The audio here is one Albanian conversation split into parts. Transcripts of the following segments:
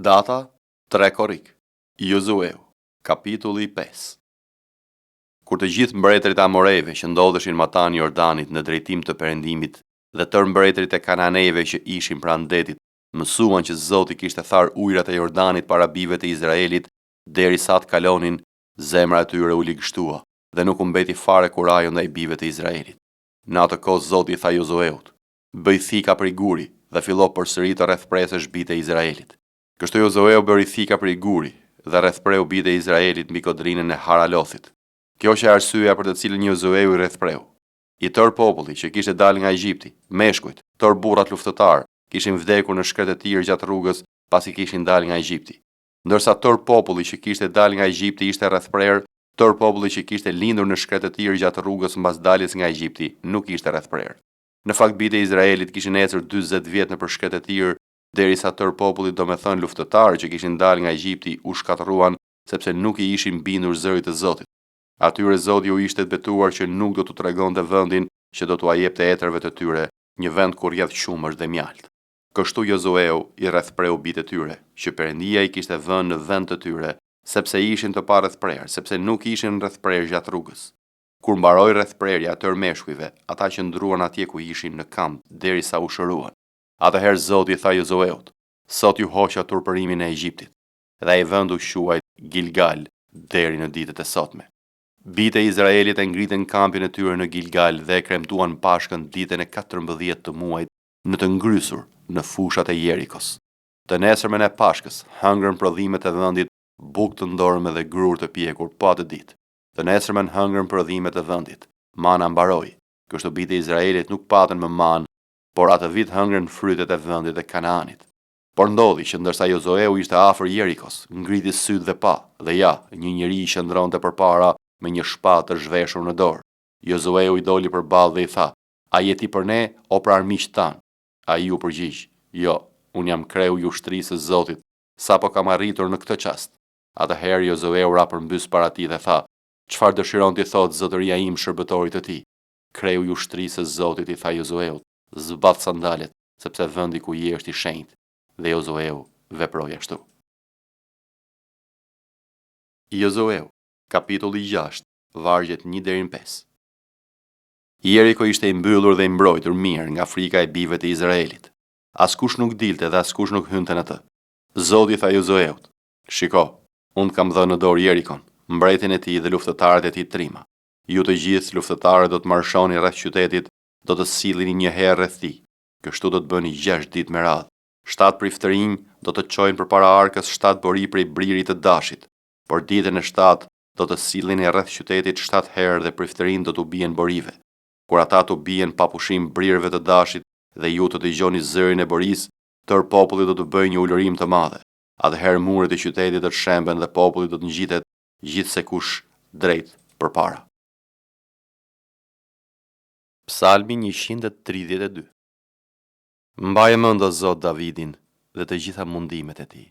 Data 3 Korik, Jozueu, kapitulli 5. Kur të gjithë mbretërit amoreve që ndodheshin matan Jordanit në drejtim të perëndimit dhe tërë mbretërit e kananejve që ishin pranë detit, mësuan që Zoti kishte tharë ujërat e Jordanit para bijve të Izraelit, derisa të kalonin, zemra e tyre u ligështua dhe nuk u mbeti fare kurajo ndaj bijve të Izraelit. Në atë kohë Zoti tha Jozueut: "Bëj thika prej guri dhe fillo përsëri të rrethpresësh bijtë e Izraelit." Kështu Jozueu bëri thika prej guri dhe rrethpreu bijtë e Izraelit mbi kodrinën e Haralothit. Kjo është arsyeja për të cilën Jozueu i rrethpreu. I tërë populli që kishte dalë nga Egjipti, meshkujt, tërë burrat luftëtar, kishin vdekur në shkret e tir gjatë rrugës pasi kishin dalë nga Egjipti. Ndërsa tërë populli që kishte dalë nga Egjipti ishte rrethprer, tërë populli që kishte lindur në shkret e tir gjatë rrugës mbas daljes nga Egjipti nuk ishte rrethprer. Në fakt bijtë e Izraelit kishin ecur 40 vjet nëpër shkret e tir, derisa tërë populli, domethënë luftëtarë që kishin dalë nga Egjipti, u shkatërruan sepse nuk i ishin bindur zërit të Zotit. Atyre Zoti u ishte betuar që nuk do t'u tregonte vendin që do t'u jepte etërve të tyre, një vend ku rrjedh shumësh dhe mjalt. Kështu Jozueu i rrethpreu bijtë e tyre, që Perëndia i kishte vënë në vend të tyre, sepse ishin të parrethprer, sepse nuk ishin rrethprer gjatë rrugës. Kur mbaroi rrethprerja e tërë meshkujve, ata që ndruan atje ku ishin në kamp derisa u shëruan. Atëherë Zoti tha Jozueut: "Sot ju hoqa turpërimin e Egjiptit." Dhe ai vend u quajt Gilgal deri në ditët e sotme. Bijtë e Izraelit e ngritën kampin e tyre në Gilgal dhe e kremtuan pashkën ditën e 14 të muajit në të ngrysur në fushat e Jerikos. Të nesërmen e pashkës hëngrën prodhimet e vendit, bukë të ndorme dhe grur të pjekur pa të ditë. Të nesërmen hëngrën prodhimet e vendit, mana mbaroi, kështu bijtë e Izraelit nuk patën më manë, por atë vit hëngrën frytet e vendit e Kanaanit. Por ndodhi që ndërsa Jozueu ishte afër Jerikos, ngriti syt dhe pa, dhe ja, një njeri i qëndronte përpara me një shpatë të zhveshur në dorë. Jozueu i doli përballë dhe i tha: "A je ti për ne o për armiqt tan?" Ai u përgjigj: "Jo, unë jam kreu i ushtrisë së Zotit, sapo kam arritur në këtë çast." Atëherë Jozueu ra përmbys para tij dhe tha: "Çfarë dëshiron ti thot zotëria im shërbëtorit të ti?" "Kreu i ushtrisë së Zotit," i tha Jozueut, "zbat sandalet, sepse vendi ku je është i shenjtë." Dhe Jozueu veproi ashtu. Jozueu, kapitulli 6, vargjet 1 deri në 5. Jeriko ishte i mbyllur dhe i mbrojtur mirë nga frika e bijve të Izraelit. Askush nuk dilte dhe askush nuk hynte në të. Zoti tha Jozueut: "Shiko, unë kam dhënë në dorë Jerikon, mbretin e tij dhe luftëtarët e tij trima. Ju të gjithë luftëtarët do të marshoni rreth qytetit, do të sillini një herë rreth tij. Kështu do të bëni 6 ditë me radhë. 7 priftërinj do të çojnë përpara arkës 7 bori prej bririt të dashit, por ditën e 7 do të sillini rreth qytetit 7 herë dhe priftërinj do t'u bien borive. Kur ata t'u bien pa pushim brirëve të dashit dhe ju të dëgjoni zërin e borisë, tërë populli do të bëjë një ulërim të madhe. Atëherë muret e qytetit do të shemben dhe populli do të ngjitet gjithsekush drejt përpara." Psalmi 132. Mbaje mend o Zot Davidin dhe të gjitha mundimet e tij.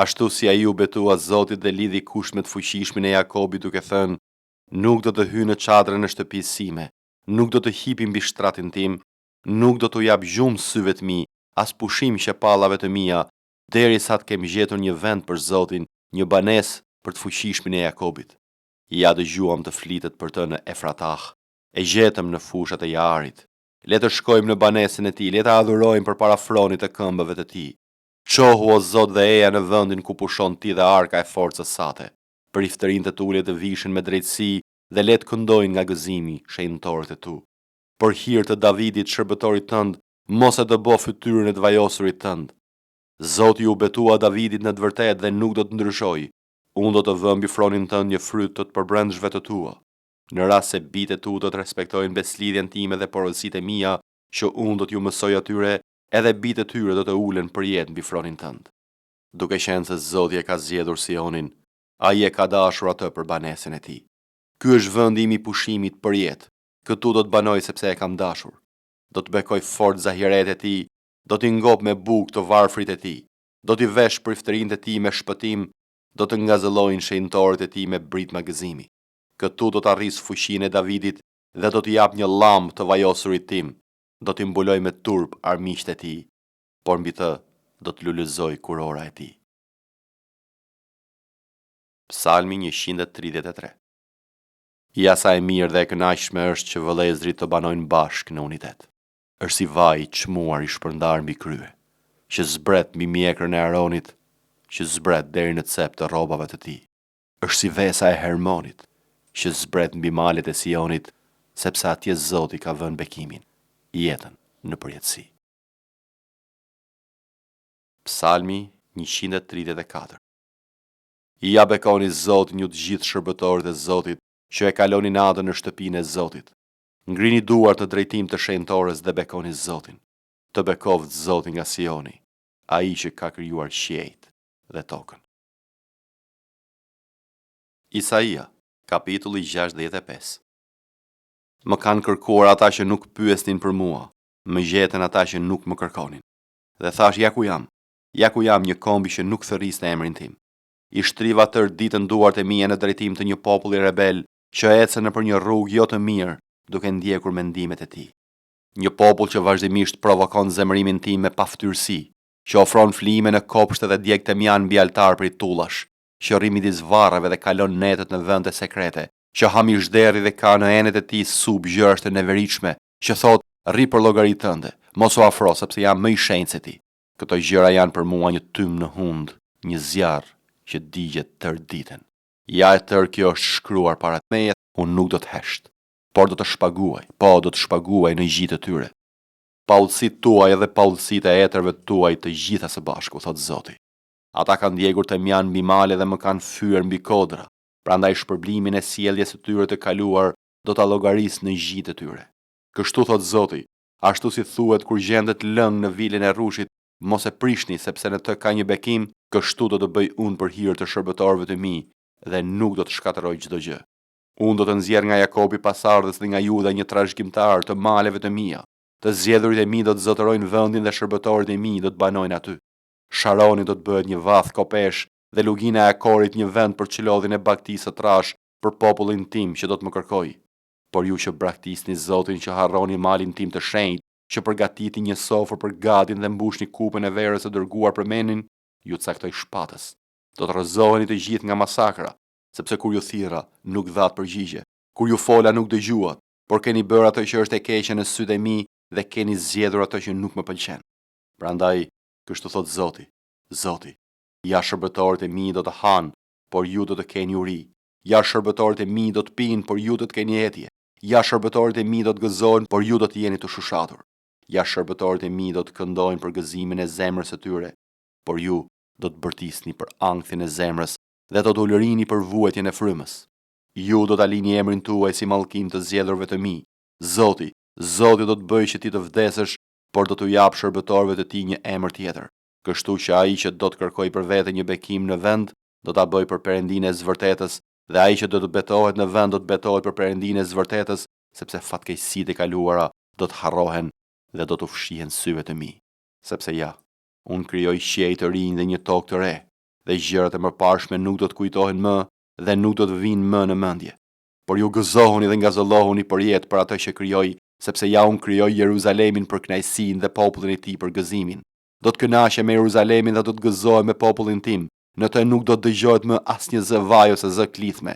Ashtu si ai u betua Zotit dhe lidhi kusht me të fuqishmin e Jakobit duke thënë: "Nuk do të hyj në çadrën e shtëpisë sime, nuk do të hipi mbi shtratin tim, nuk do t'u jap gjumë syve të mi, as pushim qepallave të mia, derisa të kem gjetur një vend për Zotin, një banesë për të fuqishmin e Jakobit." Ja dëgjuam të flitet për të në Efratah, e gjetëm në fushat e Jaarit. Le të shkojmë në banesën e tij, le ta adhurojmë përpara fronit të këmbëve të tij. Qohu o Zot dhe eja në vendin ku pushon ti dhe arka e forcës sate. Priftërinë të tulet të vishin me drejtësi dhe le të këndojnë nga gëzimi shenjtorët e tu. Për hir të Davidit shërbëtorit tënd, mos e dëbo fytyrën e të vajosurit tënd. Zoti u betua Davidit në të vërtetë dhe nuk do të ndryshojë. Unë do të vë mbi fronin tënd një fryt të përbrendshve të tua. Në rast se bijtë tu do të respektojnë beslidhjen time dhe porositë e mia, që unë do t'ju mësoj atyre, edhe bijtë e tyre do të ulen për jetë mbi fronin tënd. Duke qenë se Zoti e ka zgjedhur Sionin, ai e ka dashur atë për banesën e tij. Ky është vendi im i pushimit për jetë. Këtu do të banoj sepse e kam dashur. Do të bekoj fort zahiret e tij, do t'i ngop me bukë të varfrit e tij, do t'i vesh priftërinë e tij me shpëtim, do të ngazëllojnë shenjtorët e tij me brit magëzimi. Këtu do të arris fuqinë e Davidit dhe do t'i jap një llamb të vajosurit tim, do t'i mbuloj me turp armiqtë e tij, por mbi të do të lulëzoj kurora e tij. Psalmi 133. Ja sa e mirë dhe e kënaqshme është që vëllezërit të banojnë bashkë në unitet. Është si vaj i çmuar i shpërndar mbi krye, që zbret mbi mjekrën e Aronit, që zbret deri në cep të rrobave të tij. Është si vesa e Hermonit, që zbret mbi malet e Sionit, sepse atje Zoti ka vënë bekimin, jetën në përjetësi. Psalmi 134. I ja bekoni Zotin ju të gjithë shërbëtorët e Zotit, që e kaloni natën në shtëpinë e Zotit. Ngrini duart në drejtim të shenjtores dhe bekoni Zotin. Të bekovët Zotin nga Sioni, ai që ka krijuar qiejt dhe tokën. Isaia, kapitulli 65. Më kanë kërkuar ata që nuk pyesnin për mua, më gjetën ata që nuk më kërkonin. Dhe thash, ja ku jam një kombi që nuk thërriste emrin tim. I shtriva tër ditën duart e mia në drejtim të një populli rebel që ecën nëpër një rrugë jo të mirë, duke ndjekur mendimet e tij. Një popull që vazhdimisht provokon zemërimin tim me paftyërsi, që ofron flime në kopshte dhe djeg të mjan mbi altar për i tullash, që rri midis varreve dhe kalon netët në vende sekrete, që ha mishderi dhe ka në enet e tij sub gjërës të neveritshme, që thot rri për llogaritë tënde, mos u afro sepse jam më i shenjtë se ti. Këto gjëra janë për mua një tym në hund, një zjarr që digjet tër ditën. Ja e tër kjo është shkruar para meje, unë nuk do të hesht, por do të shpaguaj në gjitë të tyre. Paullësit tuaj dhe paullësit e etërve tuaj të gjitha së bashku, thot Zoti. Ata kanë djegur të mjan mbi male dhe më kanë fyer mbi kodra, prandaj shpërblimin e sjelljes së tyre të kaluar do ta llogaris në gjitë të tyre. Kështu thot Zoti, ashtu si thuhet kur gjendet lëng në vilin e rrushit, mos e prishni sepse në të ka një bekim, kështu do të bëj unë për hir të shërbëtorëve të mi dhe nuk do të shkatërroj çdo gjë. Unë do të nxjerr nga Jakobi pasardhës dhe nga Juda një trashëgimtar të maleve të mia. Të zgjedhurit e mi do të zotërojnë vendin dhe shërbëtorët e mi do të banojnë aty. Sharoni do të bëhet një vath kopesh dhe lugina e Akorit një vend për çelodhin e bagtisë së trash për popullin tim që do të më kërkojë. Por ju që braktisni Zotin, që harroni malin tim të shenjtë, që përgatiti një sofër për gadin dhe mbushni kupën e verës së dërguar për menin, ju caktoj shpatës. Do të rrëzoheni të gjithë nga masakra, sepse kur ju thirra nuk dhat përgjigje, kur ju fola nuk dëgjuat, por keni bërë ato që është e keqe në sytë e mi dhe keni zgjedhur ato që nuk më pëlqen. Prandaj, kështu thot Zoti, ja shërbëtorët e mi do të hanë, por ju do të keni uri. Ja shërbëtorët e mi do të pinë, por ju do të keni etje. Ja shërbëtorët e mi do të gëzohen, por ju do të jeni të shushatur. Ja shërbëtorët e mi do të këndojnë për gëzimin e zemrës së tyre, por ju do të bërtisni për ankthin e zemrës dhe do të ulërini për vuajtjen e frymës. Ju do ta lini emrin tuaj si mallkim të zgjedhurve të mi. Zoti do të bëjë që ti të vdesësh, por do t'u jap shërbëtorëve të tij një emër tjetër. Kështu që ai që do të kërkojë për vete një bekim në vend, do ta bëjë për Perëndinë e zvërtetës, dhe ai që do të betohet në vend do të betohet për Perëndinë e zvërtetës, sepse fatkeqësitë e kaluara do të harrohen dhe do të fshihen syve të mi. Sepse ja, unë krijoj qiej të rinj dhe një tokë të re, dhe gjërat e mëparshme nuk do të kujtohen më dhe nuk do të vinë më në mendje. Por ju gëzohuni dhe ngazëllohuni për jetë për atë që krijoj, sepse ja unë krijoj Jeruzalemin për kënaqësinë dhe popullin e tij për gëzimin. Do të kënaqem me Jeruzalemin dhe do të gëzohem me popullin tim. Në të nuk do të dëgjohet më asnjë zë vaj ose zë klithme.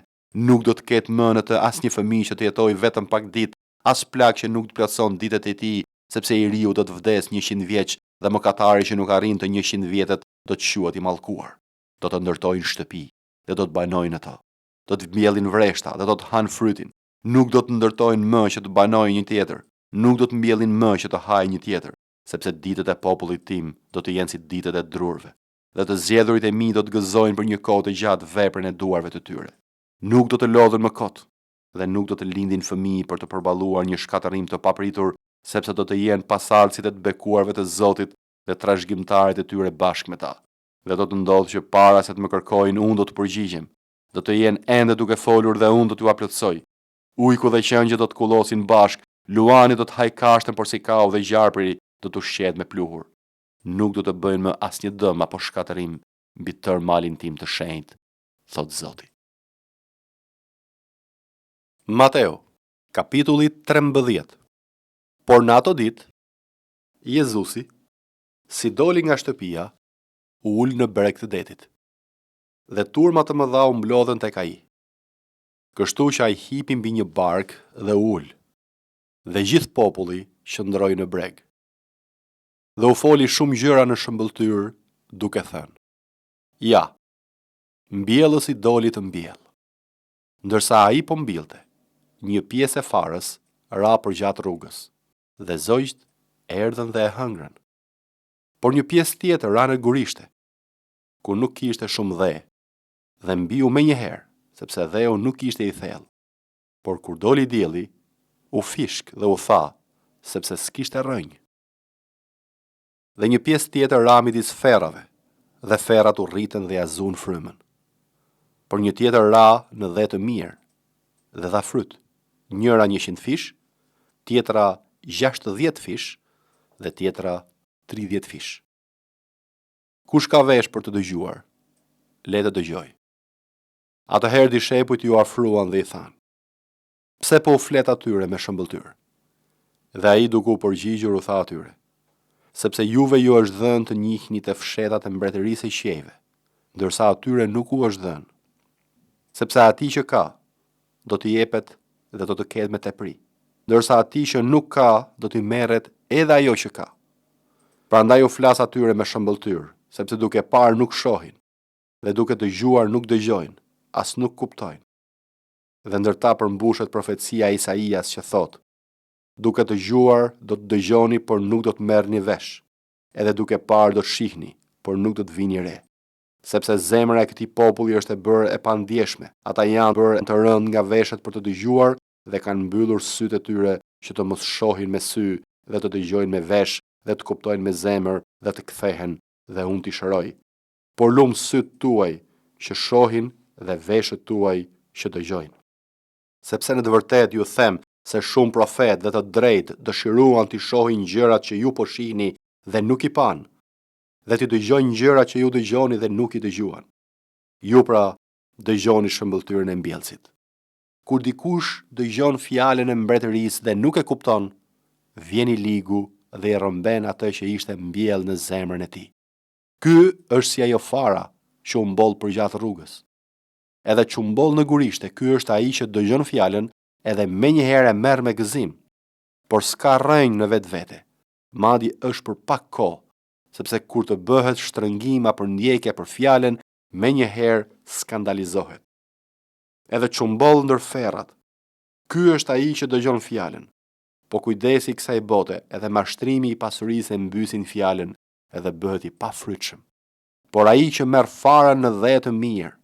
Nuk do të ketë më në të asnjë fëmijë që të jetojë vetëm pak ditë, as plagë që nuk të plotson ditët e tij, sepse i riu do të vdes 100 vjeç dhe mëkatari që nuk arrin të 100 vjetet do të quhet i mallkuar. Do të ndërtojnë shtëpi dhe do të banojnë ato. Do të mbjellin vreshta dhe do të hanë frytin. Nuk do të ndërtojnë më që të banojnë një tjetër. Nuk do të mbjellin më që të hajnë një tjetër, sepse ditët e popullit tim do të jenë si ditët e drurve. Dhe të zgjedhurit e mi do të gëzojnë për një kohë të gjatë veprën e duarve të tyre. Nuk do të lodhen më kot dhe nuk do të lindin fëmijë për të përballuar një shkatërrim të papritur, sepse do të jenë pasardhësit e të bekuarve të Zotit dhe trashëgimtarët e tyre bashkë me ta. Dhe do të ndodhë që para se të më kërkojnë, unë do të përgjigjem. Do të jenë ende duke folur dhe unë do t'u aplotësoj. Ujku dhe qëngjet do të kullosin bashkë, luani do të haj kashtën por si kau dhe gjarpëri do të ushqet me pluhur. Nuk do të bëjnë më asnjë dëm apo shkatërim mbi tër malin tim të shenjtë, thot Zoti. Mateo, kapitulli 13. Por në ato ditë, Jezusi, si doli nga shtëpia, u ul në breg të detit. dhe turma të mëdha u mblodhen tek ai. Kështu që ai hipi mbi një bark dhe ul, dhe gjithë populli qëndroi në breg. Dhe u foli shumë gjëra në shëmbëltyr, duke thënë: Ja, mbjellësi doli të mbjell. Ndërsa ai po mbillte, një pjesë e farës ra përgjatë rrugës, dhe zogjt erdhën dhe e hëngrën. Por një pjesë tjetër ra në gurishte, ku nuk kishte shumë dhe mbiu menjëherë, sepse dheu nuk ishte i thellë. Por kur doli dielli, u fishk dhe u tha, sepse s'kishte rrënjë. Dhe një pjesë tjetër ra midis ferrave, dhe ferrat u rritën dhe ja zuan frymën. Por një tjetër ra në dhe të mirë, dhe dha fryt, njëra 100 fish, tjetra 60 fish, dhe tjetra 30 fish. Kush ka vesh për të dëgjuar, le të dëgjoj. Atëherë dishepujt ju afruan dhe i thanë: Pse po u flet atyre me shëmbëltyr? Dhe ai duke u përgjigjur u tha atyre: Sepse juve ju është dhënë të njihni të fshetat e mbretërisë së qiejve, ndërsa atyre nuk u është dhënë. Sepse atij që ka, do t'i jepet dhe do të ketë me tepri, ndërsa atij që nuk ka, do t'i merret edhe ajo që ka. Prandaj u flas atyre me shëmbëltyr, sepse duke parë nuk shohin, dhe duke dëgjuar nuk dëgjojnë, as nuk kuptojnë. Dhe ndërta përmbushet profecia e Isaias që thotë: Duke dëgjuar do të dëgjoni, por nuk do të merrni vesh, edhe duke parë do të shihni, por nuk do të vini re. Sepse zemra e këtij populli është e bërë e pandjeshme. Ata janë bërë të rënd nga veshët për të dëgjuar dhe kanë mbyllur sytë e tyre që të mos shohin me sy dhe të dëgjojnë me vesh dhe të kuptojnë me zemër dhe të kthehen dhe unë t'i shëroj. Por lum sytë tuaj që shohin dhe veshët tuaj që dëgjojnë. Sepse në të vërtet ju them se shumë profet dhe të drejt dëshiruan t'i shohin gjërat që ju po shihni dhe nuk i pan, dhe t'i dëgjojnë gjërat që ju dëgjoni dhe nuk i dëgjuan. Ju pra dëgjoni shëmbëltyrën e mbjellësit. Kur dikush dëgjon fjalën e mbretërisë dhe nuk e kupton, vjen i ligu dhe i rrëmben atë që ishte mbjell në zemrën e tij. Ky është si ajo fara që u mboll përgjatë rrugës. Edhe që u mboll në gurishte, ky është ai që dëgjon fjalën edhe menjëherë e merr me gëzim, por s'ka rrënjë në vetvete. Madje është për pak kohë, sepse kur të bëhet shtrëngim apo ndjekje për fjalën, menjëherë skandalizohet. Edhe që u mboll ndër ferrat, ky është ai që dëgjon fjalën, po kujdesi kësaj bote edhe mashtrimi i pasurisë e mbysin fjalën edhe bëhet i pafrytshëm. Por ai që merr fara në dhe të mirë,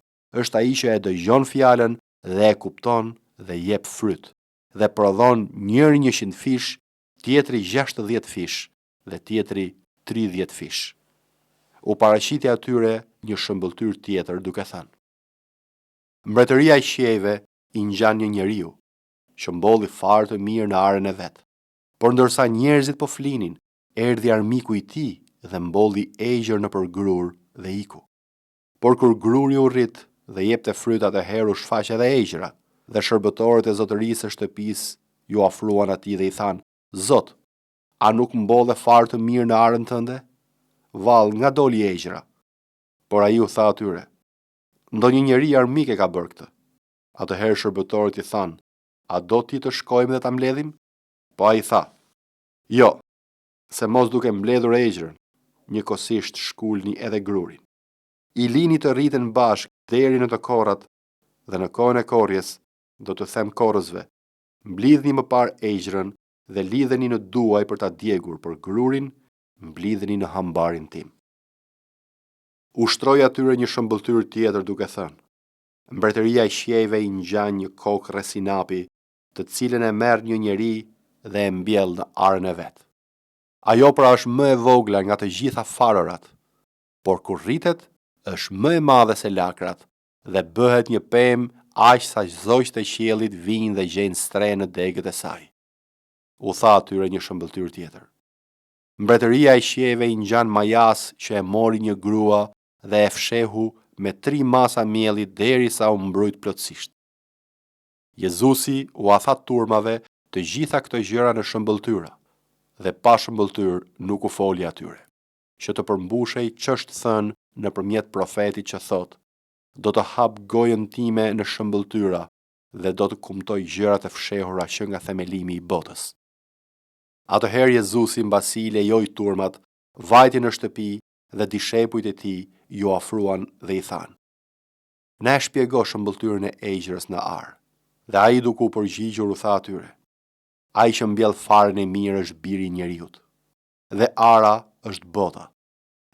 është ai që e dëgjon fjalën dhe e kupton dhe jep fryt, dhe prodhon njëri 100 fish, tjetri 60 fish dhe tjetri 30 fish. U paraqiti atyre një shëmbëltyr tjetër duke thënë: Mbretëria e qiejve i ngjan një njeriu që mbolli farë të mirë në arën e vet. Por ndërsa njerëzit po flinin, erdhi armiku i tij dhe mbolli egër nëpër grur dhe iku. Por kur gruri u rrit dhe jepte fryt, atëherë u shfaq edhe egjëra, dhe shërbëtorët e zotërisë së shtëpisë ju afruan atij dhe i thanë: Zot, a nuk mbolle farë të mirë në arën tënde? Vallë, nga doli egjëra? Por ai u tha atyre: Ndonjë njeri armik e ka bërë këtë. Atëherë shërbëtorët i thanë: A do ti të shkojmë dhe ta mbledhim? Po ai tha: Jo, se mos duke mbledhur egjërën, njëkohësisht shkulni edhe grurin. I lini të rriten bashkë deri në të korrat, dhe në kohën e korrjes do të them korrësve: mblidhni më parë egjërën dhe lidheni në duaj për ta djegur, për grurin mblidheni në hambarin tim. Ushtroi atyre një shëmbëltyr tjetër duke thënë: Mbretëria e qiejve i ngjan një kokë rresinapi, të cilën e merr një njeri dhe e mbjell në arën e vet. Ajo pra është më e vogla nga të gjitha farërat, por kur rritet, është më e madhe se lakrat dhe bëhet një pemë aq sa zogjtë e qiellit vijnë dhe gjejnë stre në degët e saj. U tha atyre një shëmbëltyr tjetër: Mbretëria e qiejve i ngjan majas që e mori një grua dhe e fshehu me 3 masa mielli derisa u mbrojt plotësisht. Jezusi u tha turmave të gjitha këto gjëra në shëmbëltyra, dhe pa shëmbëltyr nuk u foli atyre, që të përmbushej ç'është thënë nëpërmjet profetit që thotë: do të hap gojën time në shëmbëltyra dhe do të kumtoj gjërat e fshehura që nga themelimi i botës. Atëherë Jezusi mbasi i lejoi turmat, vajti në shtëpi dhe dishepujt e tij ju afruan dhe i thanë: "Na e shpjego shëmbëltyrën e egjërës në ar." Dhe ai duke u përgjigjur u tha atyre: "Ai që mbjell farën e mirë është Biri i njeriut, dhe ara është bota.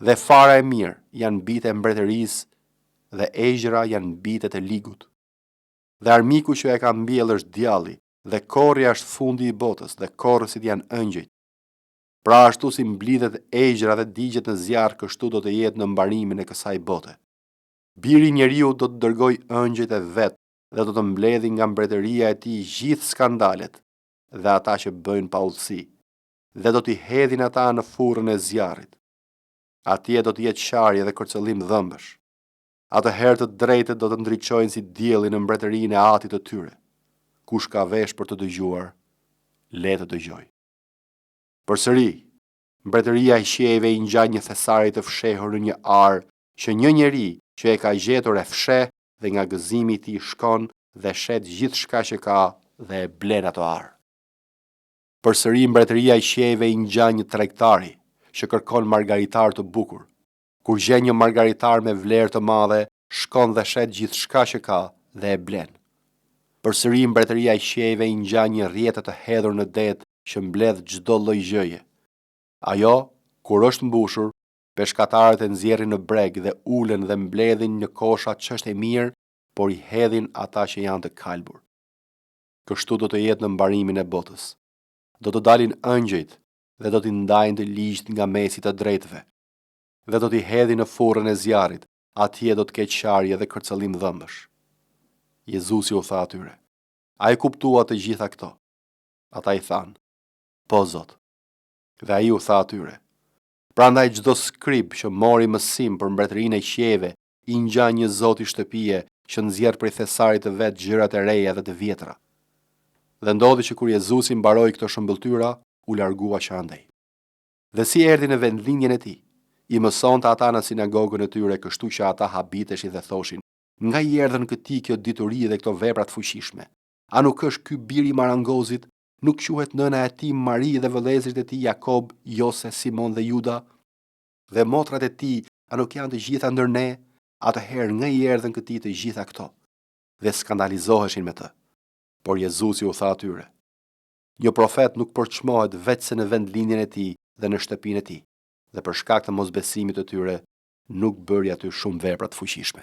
Dhe fara e mirë janë bitë e mbretërisë dhe egjëra janë bitet e ligut. Dhe armiku që e ka mbjell është djalli, dhe korrja është fundi i botës, dhe korrësit janë ëngjëjt. Pra ashtu si mblidhet egjëra dhe digjet në zjarr, kështu do të jetë në mbarimin e kësaj bote. Biri i njeriu do të dërgojë ëngjëjt e vet dhe do të mbledhin nga mbretëria e tij gjithë skandalet dhe ata që bëjnë paullsi, dhe do t'i hedhin ata në furrën e zjarrit. Atje do të jetë qarje dhe kërcëllim dhëmbësh. Atëherë të drejtët do të ndriçojnë si dielli në mbretërinë e Atit të tyre. Kush ka vesh për të dëgjuar, le të dëgjojë." Përsëri, mbretëria e qiejve i ngjan një thesari të fshehur në një ar që një njeri që e ka gjetur e fsheh dhe nga gëzimi i tij shkon dhe shet gjithçka që ka dhe e blen ato ar. Përsëri mbretëria e qiejve i ngjan një tregtari që kërkon margaritar të bukur. Kur gjen një margaritar me vlerë të madhe, shkon dhe shet gjithçka që ka dhe e blen. Përsëri mbretëria e qiejve i ngjan një rrjetë të hedhur në det që mbledh çdo lloj gjëje. Ajo, kur është mbushur, peshkatarët e nxjerrin në breg dhe ulen dhe mbledhin në kosha ç'është e mirë, por i hedhin ata që janë të kalbur. Kështu do të jetë në mbarimin e botës. Do të dalin ëngjëjt dhe do t'i ndajnë të ligjt nga mesi të drejtëve, dhe do t'i hedhin në furrën e zjarrit, atje do të ketë qarje dhe kërcëllim dhëmbësh. Jezusi u tha atyre: "A e kuptua të gjitha këto?" Ata i thanë: "Po, Zot." Dhe ai u tha atyre: "Prandaj çdo skrip që mori mësim për mbretërinë e qiejve i ngjan një zot i shtëpie që nxjerr prej thesarit të vet gjërat e reja dhe të vjetra." Dhe ndodhi që kur Jezusi mbaroi këto shëmbëltyra, u largua që andej. Dhe si erdhi në vendlinjen e tij, i mësonte ata në sinagogën e tyre, kështu që ata habiteshin dhe thoshin: "Nga i erdhën këtij kjo dituri dhe këto vepra të fuqishme? A nuk është ky biri i marangozit? Nuk quhet nëna e tij Mari dhe vëllezërit e tij Jakob, Jose, Simon dhe Juda? Dhe motrat e tij, a nuk janë të gjitha ndër ne? Atëherë nga i erdhën këtij të gjitha këto?" Dhe skandalizoheshin me të. Por Jezusi u tha atyre: "Një profet nuk përçmohet vetëse në vendlinjen e tij dhe në shtëpinë e tij." Dhe për shkak të mosbesimit të tyre, nuk bëri aty shumë vepra të fuqishme.